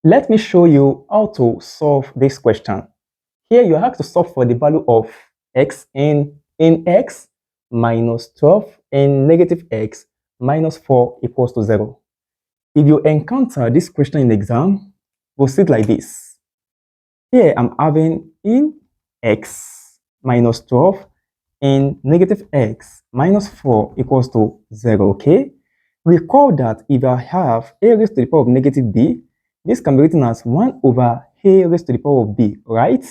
Let me show you how to solve this question. Here you have to solve for the value of x in x minus 12 and negative x minus 4 equals to 0. If you encounter this question in the exam, proceed like this. Here I'm having in x minus 12 and negative x minus 4 equals to 0, okay? Recall that if I have a raised to the power of negative b, this can be written as 1 over a raised to the power of b, right?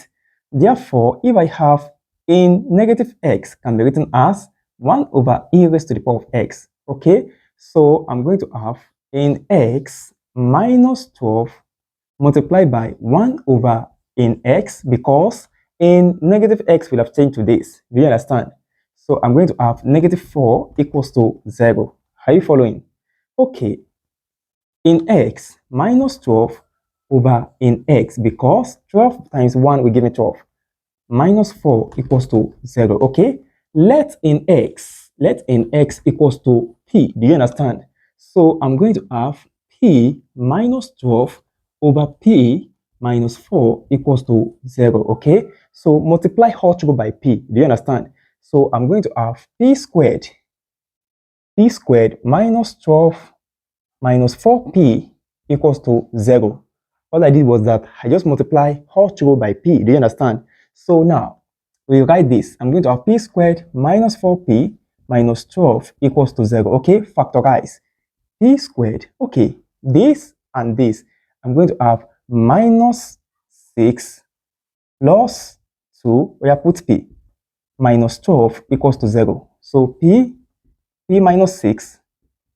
Therefore, if I have in negative x can be written as 1 over e raised to the power of x, okay? So I'm going to have in x minus 12 multiplied by 1 over in x, because in negative x will have changed to this. Do you understand? So I'm going to have negative 4 equals to 0. Are you following? Okay. In x minus 12 over in x, because 12 times 1 will give me 12. Minus 4 equals to 0. Okay. Let in x equals to p. Do you understand? So I'm going to have p minus 12 over p minus 4 equals to 0. Okay. So multiply all through by p. Do you understand? So I'm going to have p squared minus 12 minus 4p equals to 0. All I did was that I just multiply all through by p. Do you understand? So now we write this. I'm going to have p squared minus 4p minus 12 equals to 0. Okay, factorize p squared. Okay, this and this. I'm going to have minus 6 plus 2, where I put p, minus 12 equals to 0. So p minus 6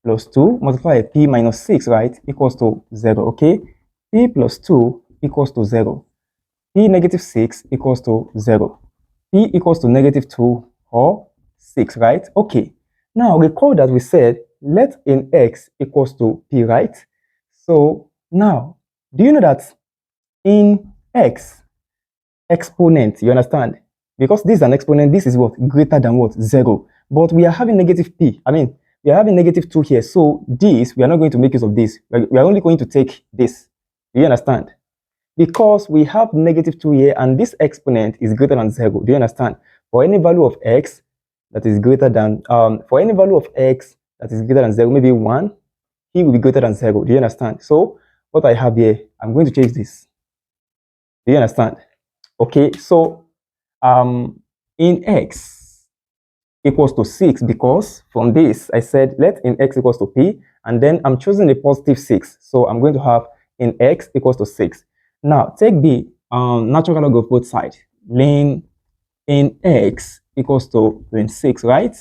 plus 2 multiplied by p minus 6, right, equals to 0, okay? P plus 2 equals to 0. P negative 6 equals to 0. P equals to negative 2 or 6, right? Okay. Now, recall that we said let in x equals to p, right? So, now, do you know that in x, exponent, you understand? Because this is an exponent, this is what? Greater than what? 0. But we are having negative p. We are having negative 2 here. So this, we are not going to make use of this. We are only going to take this. Do you understand? Because we have negative 2 here and this exponent is greater than 0. Do you understand? For any value of x that is greater than, for any value of x that is greater than 0, maybe 1, it will be greater than 0. Do you understand? So what I have here, I'm going to change this. Do you understand? Okay, so in x equals to 6, because from this I said let in x equals to p, and then I'm choosing a positive 6, so I'm going to have in x equals to 6. Now take the natural log of both sides. Ln in x equals to ln 6, right?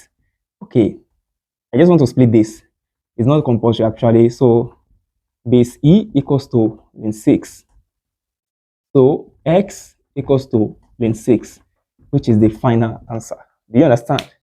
Okay, I just want to split this. It's not compulsory actually, so base e equals to ln 6. So x equals to ln 6, which is the final answer. Do you understand?